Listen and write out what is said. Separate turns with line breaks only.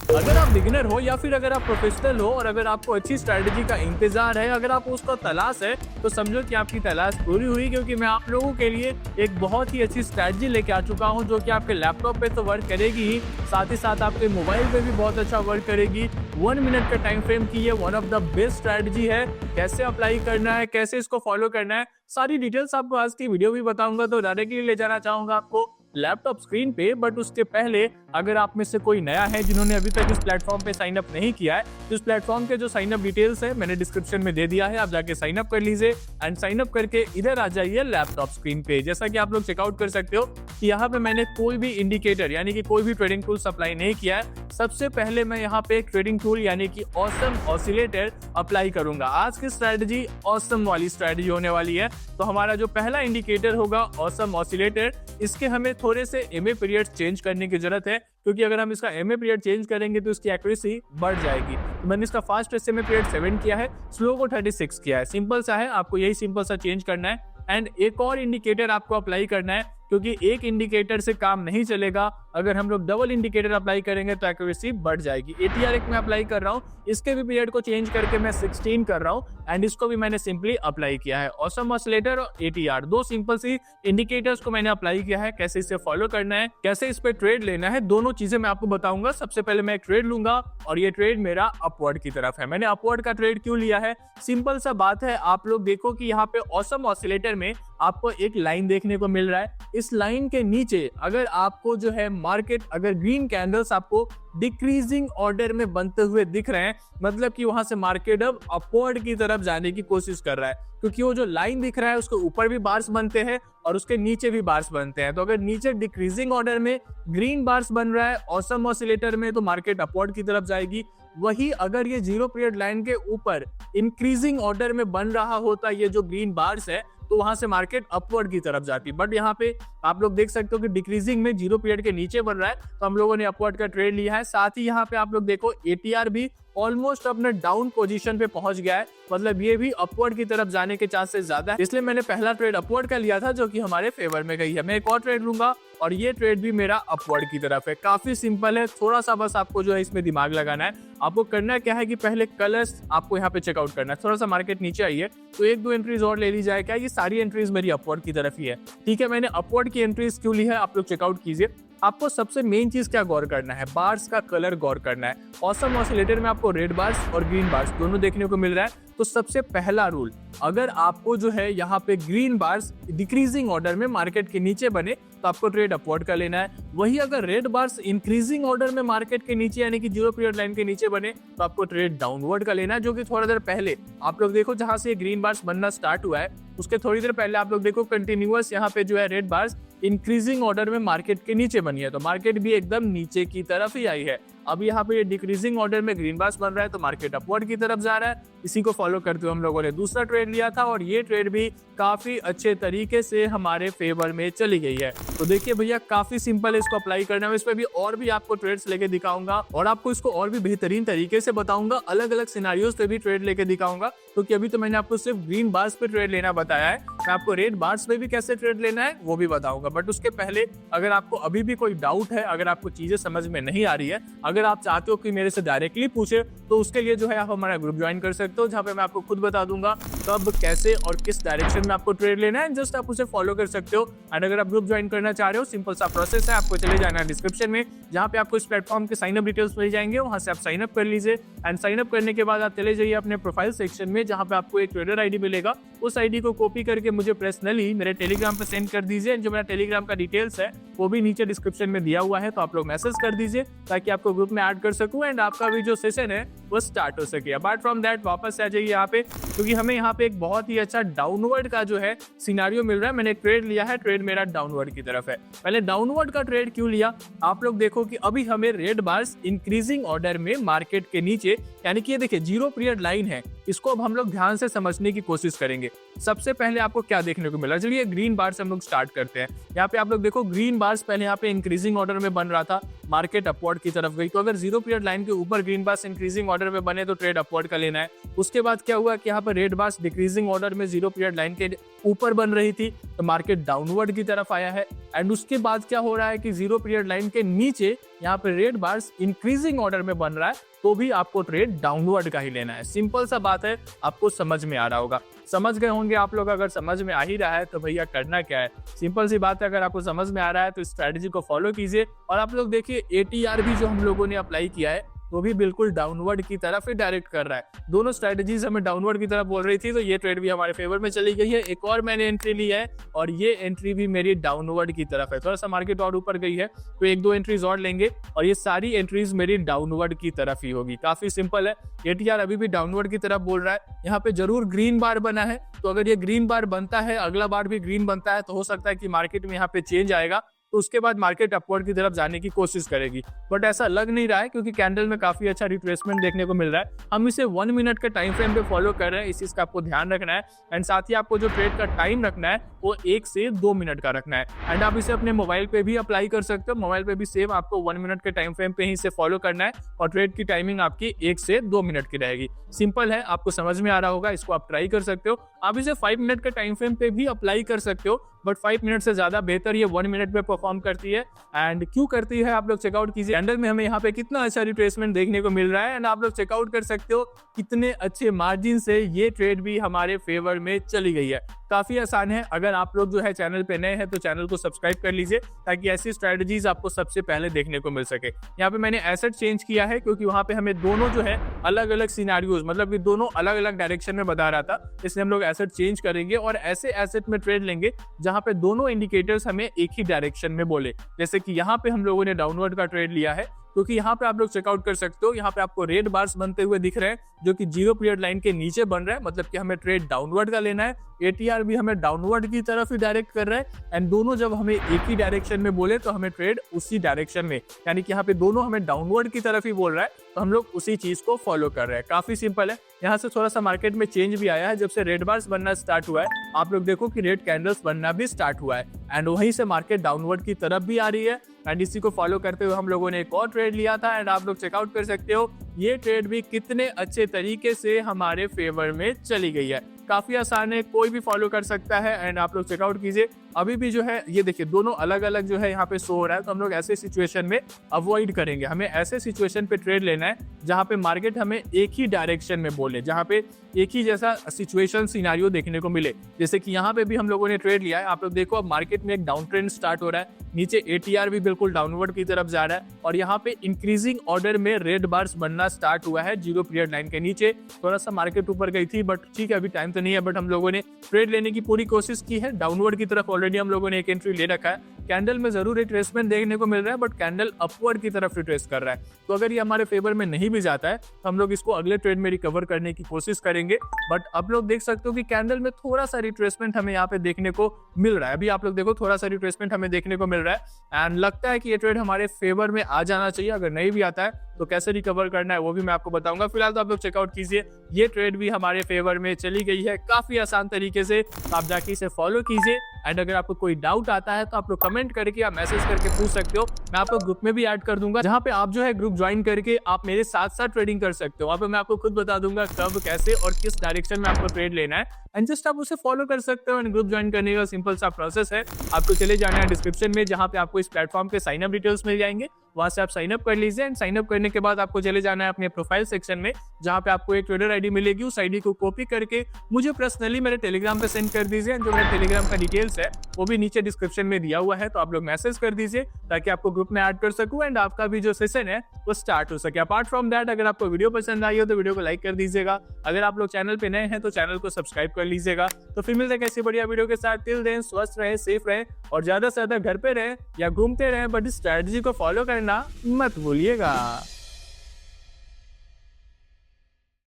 अगर आप बिगिनर हो या फिर अगर आप प्रोफेशनल हो और अगर आपको अच्छी स्ट्रैटेजी का इंतजार है, अगर आपको उसका तलाश है, तो समझो कि आपकी तलाश पूरी हुई, क्योंकि मैं आप लोगों के लिए एक बहुत ही अच्छी स्ट्रैटेजी लेके आ चुका हूं, जो कि आपके लैपटॉप पे तो वर्क करेगी ही, साथ ही साथ आपके मोबाइल पे भी बहुत अच्छा वर्क करेगी। 1 मिनट का टाइम फ्रेम की ये one of the best strategy है। कैसे अप्लाई करना है, कैसे इसको फॉलो करना है, सारी डिटेल्स आपको आज की वीडियो में बताऊंगा। तो डायरेक्टली ले जाना चाहूंगा आपको लैपटॉप स्क्रीन पे, बट उसके पहले अगर आप में से कोई नया है जिन्होंने अभी तक इस प्लेटफॉर्म पे साइन अप नहीं किया है, तो इस प्लेटफॉर्म के जो साइन अप डिटेल्स है मैंने डिस्क्रिप्शन में दे दिया है, आप जाके साइन अप कर लीजिए एंड साइन अप करके इधर आ जाइए लैपटॉप स्क्रीन पे। जैसा कि आप लोग चेकआउट कर सकते हो कि यहाँ पे मैंने कोई भी इंडिकेटर यानी कि कोई भी ट्रेडिंग टूल अप्लाई नहीं किया है। सबसे पहले मैं यहाँ पे एक ट्रेडिंग टूल यानी कि ऑसम ऑसिलेटर अप्लाई करूंगा। आज की स्ट्रेटजी ऑसम वाली स्ट्रेटजी होने वाली है। तो हमारा जो पहला इंडिकेटर होगा ऑसम ऑसिलेटर, इसके हमें थोड़े से एमए पीरियड चेंज करने की जरूरत है, क्योंकि अगर हम इसका एमए पीरियड चेंज करेंगे तो इसकी एक्यूरेसी बढ़ जाएगी। तो मैंने इसका फास्ट एमए पीरियड 7 किया है, स्लो को 36 किया है। सिंपल सा है, आपको यही सिंपल सा चेंज करना है। एंड एक और इंडिकेटर आपको अप्लाई करना है, क्योंकि एक इंडिकेटर से काम नहीं चलेगा। अगर हम लोग डबल इंडिकेटर अप्लाई करेंगे तो एक्यूरेसी बढ़ जाएगी। एटीआर एक मैं अप्लाई कर रहा हूँ, इसके भी पीरियड को चेंज करके मैं 16 कर रहा हूँ एंड इसको भी मैंने सिंपली अप्लाई किया है। ऑसम ऑसिलेटर और एटीआर, दो सिंपल सी इंडिकेटर्स को मैंने अप्लाई किया है। कैसे इसे फॉलो करना है, कैसे इस पे ट्रेड लेना है, दोनों चीजें मैं आपको बताऊंगा। सबसे पहले मैं एक ट्रेड लूंगा और ये ट्रेड मेरा अपवर्ड की तरफ है। मैंने अपवर्ड का ट्रेड क्यों लिया है, सिंपल सा बात है। आप लोग देखो कि यहाँ पे ऑसम ऑसिलेटर में आपको एक लाइन देखने को मिल रहा है। इस लाइन के नीचे अगर आपको जो है मार्केट, अगर ग्रीन कैंडल्स आपको डिक्रीजिंग ऑर्डर में बनते हुए दिख रहे हैं, मतलब कि वहां से मार्केट अब अपवर्ड की तरफ जाने की कोशिश कर रहा है, क्योंकि वो जो लाइन दिख रहा है उसके ऊपर भी बार्स बनते हैं और उसके नीचे भी बार्स बनते हैं। तो अगर नीचे डिक्रीजिंग ऑर्डर में ग्रीन बार्स बन रहा है ऑसम ऑसिलेटर में, तो मार्केट अपवर्ड की तरफ जाएगी। वही अगर ये जीरो पीरियड लाइन के ऊपर इंक्रीजिंग ऑर्डर में बन रहा होता ये जो ग्रीन बार्स है, तो वहां से मार्केट अपवर्ड की तरफ जाती। बट यहाँ पे आप लोग देख सकते हो कि डिक्रीजिंग में जीरो पीरियड के नीचे बन रहा है, तो हम लोगों ने अपवर्ड का ट्रेड लिया है। साथ ही यहाँ पे आप लोग देखो एटीआर भी ऑलमोस्ट अपने डाउन पोजीशन पे पहुंच गया है, मतलब ये भी अपवर्ड की तरफ जाने के चांसेस ज्यादा है। इसलिए मैंने पहला ट्रेड अपवर्ड का लिया था, जो कि हमारे फेवर में गई है। मैं एक और ट्रेड लूंगा और ये ट्रेड भी मेरा अपवर्ड की तरफ है। काफी सिंपल है, थोड़ा सा बस आपको जो है इसमें दिमाग लगाना है। आपको करना क्या है कि पहले कलर्स आपको यहाँ पे चेकआउट करना है। थोड़ा सा मार्केट नीचे आई है तो एक दो एंट्रीज और ले ली जाए। क्या ये सारी एंट्रीज मेरी अपवर्ड की तरफ ही है, ठीक है। मैंने अपवर्ड की एंट्रीज क्यों ली है आप लोग चेकआउट कीजिए। आपको सबसे मेन चीज क्या गौर करना है, बार्स का कलर गौर करना है। ऑसम ऑसिलेटर में आपको रेड बार्स और ग्रीन बार्स दोनों देखने को मिल रहा है। तो सबसे पहला रूल, अगर आपको जो है यहाँ पे ग्रीन बार्स डिक्रीजिंग ऑर्डर में मार्केट के नीचे बने तो आपको ट्रेड अपवर्ड का लेना है। वही अगर रेड बार्स इंक्रीजिंग ऑर्डर में मार्केट के नीचे यानी कि जीरो पीरियड लाइन के नीचे बने तो आपको ट्रेड डाउनवर्ड का लेना है, जो कि थोड़ा देर पहले आप लोग देखो जहां से ग्रीन बार्स बनना स्टार्ट हुआ है उसके थोड़ी देर पहले आप लोग देखो कंटिन्यूअस यहाँ पे जो है रेड बार्स इंक्रीजिंग ऑर्डर में मार्केट के नीचे बनी है, तो मार्केट भी एकदम नीचे की तरफ ही आई है। अब यहाँ पे ये डिक्रीजिंग ऑर्डर में ग्रीन बार्स बन रहा है तो मार्केट अपवर्ड की तरफ जा रहा है। इसी को फॉलो करते हुए हम लोगों ने दूसरा ट्रेड लिया था और ये ट्रेड भी काफी अच्छे तरीके से हमारे फेवर में चली गई है। तो देखिए भैया काफी सिंपल है इसको अप्लाई करना है। इस पे भी और भी आपको ट्रेड्स लेके दिखाऊंगा और आपको इसको और भी बेहतरीन तरीके से बताऊंगा। अलग अलग सिनारियोज पे भी ट्रेड लेके दिखाऊंगा, क्योंकि अभी तो मैंने आपको सिर्फ ग्रीन बार्स पे ट्रेड लेना बताया है। मैं आपको रेड बार्स पे भी कैसे ट्रेड लेना है वो भी बताऊंगा। बट उसके पहले अगर आपको अभी भी कोई डाउट है, अगर आपको चीजें समझ में नहीं आ रही है, अगर आप चाहते हो कि मेरे से डायरेक्टली पूछे, तो उसके लिए जो है आप हमारा ग्रुप ज्वाइन कर सकते हो, जहाँ पे मैं आपको खुद बता दूंगा कब कैसे और किस डायरेक्शन में आपको ट्रेड लेना है। जस्ट आप उसे फॉलो कर सकते हो। एंड अगर आप ग्रुप ज्वाइन करना चाह रहे हो, सिंपल सा प्रोसेस है, आपको चले जाना है डिस्क्रिप्शन में, जहाँ पे आपको इस प्लेटफॉर्म के साइन अप डिटेल्स मिल जाएंगे। वहां से आप साइन अप कर लीजिए एंड साइन अप करने के बाद आप चले जाइए अपने प्रोफाइल सेक्शन में, जहाँ पे आपको एक ट्रेडर आईडी मिलेगा। उस आईडी को कॉपी करके मुझे पर्सनली मेरे टेलीग्राम पे सेंड कर दीजिए। जो मेरा टेलीग्राम का डिटेल्स है वो भी नीचे डिस्क्रिप्शन में दिया हुआ है, तो आप लोग मैसेज कर दीजिए ताकि आपको ग्रुप में ऐड कर सकूं एंड आपका भी जो सेशन है वो स्टार्ट हो सके। अपार्ट फ्रॉम दैट वापस आ जाइए यहाँ पे, क्योंकि हमें यहाँ पे एक बहुत ही अच्छा डाउनवर्ड का जो है सिनारियो मिल रहा है। मैंने एक ट्रेड लिया है, ट्रेड मेरा डाउनवर्ड की तरफ है। पहले डाउनवर्ड का ट्रेड क्यों लिया, आप लोग देखो कि अभी हमें रेड बार्स इंक्रीजिंग ऑर्डर में मार्केट के नीचे, यानी कि ये देखिए जीरो पीरियड लाइन है, इसको अब हम लोग ध्यान से समझने की कोशिश करेंगे। सबसे पहले आपको क्या देखने को मिला, चलिए ग्रीन बार से हम लोग स्टार्ट करते हैं। यहाँ पे आप लोग देखो ग्रीन बार्स पहले यहाँ पे इंक्रीजिंग ऑर्डर में बन रहा था, मार्केट अपवर्ड की तरफ गई। तो अगर 0 पीरियड लाइन के ऊपर ग्रीन बार्स इंक्रीजिंग ऑर्डर में बने तो ट्रेड अपवर्ड का लेना है। उसके बाद क्या हुआ कि यहाँ पर रेड बार्स डिक्रीजिंग ऑर्डर में 0 पीरियड लाइन के ऊपर बन रही थी, तो मार्केट डाउनवर्ड की तरफ आया है। एंड उसके बाद क्या हो रहा है कि 0 पीरियड लाइन के नीचे यहाँ पे रेड बार्स इंक्रीजिंग ऑर्डर में बन रहा है, तो भी आपको ट्रेड डाउनवर्ड का ही लेना है। सिंपल सा बात है, आपको समझ में आ रहा होगा, समझ गए होंगे आप लोग। अगर समझ में आ ही रहा है तो भैया करना क्या है, सिंपल सी बात है। अगर आपको समझ में आ रहा है तो स्ट्रैटेजी को फॉलो कीजिए। और आप लोग देखिए ATR भी जो हम लोगों ने अप्लाई किया है वो भी बिल्कुल डाउनवर्ड की तरफ ही डायरेक्ट कर रहा है। दोनों स्ट्रैटेजीज हमें डाउनवर्ड की तरफ बोल रही थी, तो ये ट्रेड भी हमारे फेवर में चली गई है। एक और मैंने एंट्री ली है और ये एंट्री भी मेरी डाउनवर्ड की तरफ है। थोड़ा सा मार्केट और ऊपर गई है तो 1-2 एंट्रीज और लेंगे और ये सारी एंट्रीज मेरी डाउनवर्ड की तरफ ही होगी। काफी सिंपल है। ATR अभी भी डाउनवर्ड की तरफ बोल रहा है। यहाँ पे जरूर ग्रीन बार बना है, तो अगर ये ग्रीन बार बनता है, अगला बार भी ग्रीन बनता है, तो हो सकता है कि मार्केट में यहाँ पे चेंज आएगा, तो उसके बाद मार्केट अपवर्ड की तरफ जाने की कोशिश करेगी। बट ऐसा लग नहीं रहा है क्योंकि कैंडल में काफी अच्छा रिट्रेसमेंट देखने को मिल रहा है। हम इसे 1 मिनट के टाइम फ्रेम पे फॉलो कर रहे हैं, इस चीज का आपको ध्यान रखना है। एंड साथ ही आपको जो ट्रेड का टाइम रखना है वो 1 से 2 मिनट का रखना है। एंड आप इसे अपने मोबाइल पे भी अप्लाई कर सकते हो। मोबाइल पे भी सेम आपको 1 मिनट के टाइम फ्रेम पे ही इसे फॉलो करना है और ट्रेड की टाइमिंग आपकी 1 से 2 मिनट की रहेगी। सिंपल है, आपको समझ में आ रहा होगा, इसको आप ट्राई कर सकते हो। आप इसे 5 मिनट के टाइम फ्रेम पे भी अप्लाई कर सकते हो, बट 5 मिनट से ज्यादा बेहतर ये 1 मिनट में परफॉर्म करती है। एंड क्यों करती है आप लोग चेकआउट कीजिए। कैंडल में हमें यहाँ पे कितना अच्छा रिट्रेसमेंट देखने को मिल रहा है एंड आप लोग चेकआउट कर सकते हो कितने अच्छे मार्जिन से ये ट्रेड भी हमारे फेवर में चली गई है। काफी आसान है। अगर आप लोग जो है चैनल पे नए हैं तो चैनल को सब्सक्राइब कर लीजिए ताकि ऐसी स्ट्रेटजीज आपको सबसे पहले देखने को मिल सके। यहाँ पे मैंने एसेट चेंज किया है क्योंकि वहाँ पे हमें दोनों जो है अलग अलग सिनेरियोज, मतलब कि दोनों अलग अलग डायरेक्शन में बता रहा था, इसलिए हम लोग एसेट चेंज करेंगे और ऐसे एसेट में ट्रेड लेंगे जहाँ पे दोनों इंडिकेटर्स हमें एक ही डायरेक्शन में बोले। जैसे कि यहाँ पे हम लोगों ने डाउनवर्ड का ट्रेड लिया है क्योंकि यहाँ पे आप लोग चेकआउट कर सकते हो, यहाँ पे आपको रेड बार्स बनते हुए दिख रहे हैं जो कि 0 पीरियड लाइन के नीचे बन रहा है, मतलब कि हमें ट्रेड डाउनवर्ड का लेना है। ATR भी हमें डाउनवर्ड की तरफ ही डायरेक्ट कर रहा है एंड दोनों जब हमें एक ही डायरेक्शन में बोले तो हमें ट्रेड उसी डायरेक्शन में, यानी कि यहाँ पे दोनों हमें डाउनवर्ड की तरफ ही बोल रहा है, तो हम लोग उसी चीज को फॉलो कर रहे हैं। काफी सिंपल है। यहाँ से थोड़ा सा मार्केट में चेंज भी आया है, जब से रेड बार्स बनना स्टार्ट हुआ है आप लोग देखो कि रेड कैंडल्स बनना भी स्टार्ट हुआ है एंड वहीं से मार्केट डाउनवर्ड की तरफ भी आ रही है। एंड इसी को फॉलो करते हुए हम लोगों ने एक और ट्रेड लिया था एंड आप लोग चेकआउट कर सकते हो ये ट्रेड भी कितने अच्छे तरीके से हमारे फेवर में चली गई है। काफी आसान है, कोई भी फॉलो कर सकता है एंड आप लोग चेकआउट कीजिए। अभी भी जो है ये देखिए दोनों अलग अलग जो है यहाँ पे शो हो रहा है, तो हम लोग ऐसे सिचुएशन में अवॉइड करेंगे। हमें ऐसे सिचुएशन पे ट्रेड लेना है जहाँ पे मार्केट हमें एक ही डायरेक्शन में बोले, जहाँ पे एक ही जैसा सिचुएशन सिनेरियो देखने को मिले। जैसे कि यहाँ पे भी हम लोगों ने ट्रेड लिया है, आप लोग देखो अब मार्केट में एक डाउन ट्रेंड स्टार्ट हो रहा है, नीचे ATR भी बिल्कुल डाउनवर्ड की तरफ जा रहा है और यहाँ पे इंक्रीजिंग ऑर्डर में रेड बार्स बनना स्टार्ट हुआ है 0 पीरियड लाइन के नीचे। थोड़ा सा मार्केट ऊपर गई थी बट ठीक है, अभी टाइम तो नहीं है, बट हम लोगों ने ट्रेड लेने की पूरी कोशिश की है। डाउनवर्ड की तरफ ऑलरेडी हम लोगों ने एक एंट्री ले रखा है। कैंडल में जरूर रिट्रेसमेंट देखने को मिल रहा है बट कैंडल अपवर्ड की तरफ रिट्रेस कर रहा है, तो अगर ये हमारे फेवर में नहीं भी जाता है तो हम लोग इसको अगले ट्रेड में रिकवर करने की कोशिश करेंगे। बट अब लोग देख सकते हो कि कैंडल में थोड़ा सा रिट्रेसमेंट हमें यहाँ पे देखने को मिल रहा है। अभी आप लोग देखो थोड़ा सा रिट्रेसमेंट हमें देखने को मिल रहा है एंड लगता है कि ये ट्रेड हमारे फेवर में आ जाना चाहिए। अगर नहीं भी आता है तो कैसे रिकवर करना है वो भी मैं आपको बताऊंगा। फिलहाल तो आप लोग चेकआउट कीजिए, ये ट्रेड भी हमारे फेवर में चली गई है काफी आसान तरीके से। आप जाके इसे फॉलो कीजिए एंड अगर आपको कोई डाउट आता है तो आप लोग कमेंट करके या मैसेज करके पूछ सकते हो। मैं आपको ग्रुप में भी ऐड कर दूंगा जहाँ पे आप जो है ग्रुप ज्वाइन करके आप मेरे साथ साथ ट्रेडिंग कर सकते हो। वहाँ पे मैं आपको खुद बता दूंगा कब, कैसे और किस डायरेक्शन में आपको ट्रेड लेना है एंड जस्ट आप उसे फॉलो कर सकते हो। एंड ग्रुप ज्वाइन करने का सिंपल सा प्रोसेस है, आपको चले जाना है डिस्क्रिप्शन में जहाँ पे आपको इस प्लेटफॉर्म पे साइन अप डिटेल्स मिल जाएंगे, वहां से आप साइन अप कर लीजिए एंड साइन अप करने के बाद आपको चले जाना है अपने प्रोफाइल सेक्शन में जहाँ पे आपको एक ट्रेडर आईडी मिलेगी। उस आईडी को कॉपी करके मुझे पर्सनली मेरे टेलीग्राम पे सेंड कर दीजिए। जो मेरे टेलीग्राम का डिटेल्स है वो भी नीचे डिस्क्रिप्शन में दिया हुआ है, तो आप लोग मैसेज कर दीजिए ताकि आपको ग्रुप में ऐड कर सकूं एंड आपका भी जो सेशन है वो स्टार्ट हो सके। अपार्ट फ्रॉम दैट अगर आपको वीडियो पसंद आई हो तो वीडियो को लाइक कर दीजिएगा। अगर आप लोग चैनल पे नए हैं तो चैनल को सब्सक्राइब कर लीजिएगा। तो फिर मिलते हैं ऐसी बढ़िया वीडियो के साथ। टिल देन स्वस्थ रहे, सेफ रहे और ज्यादा से ज्यादा घर पे रहे या घूमते रहे, बट इस स्ट्रैटेजी को फॉलो करना मत भूलिएगा।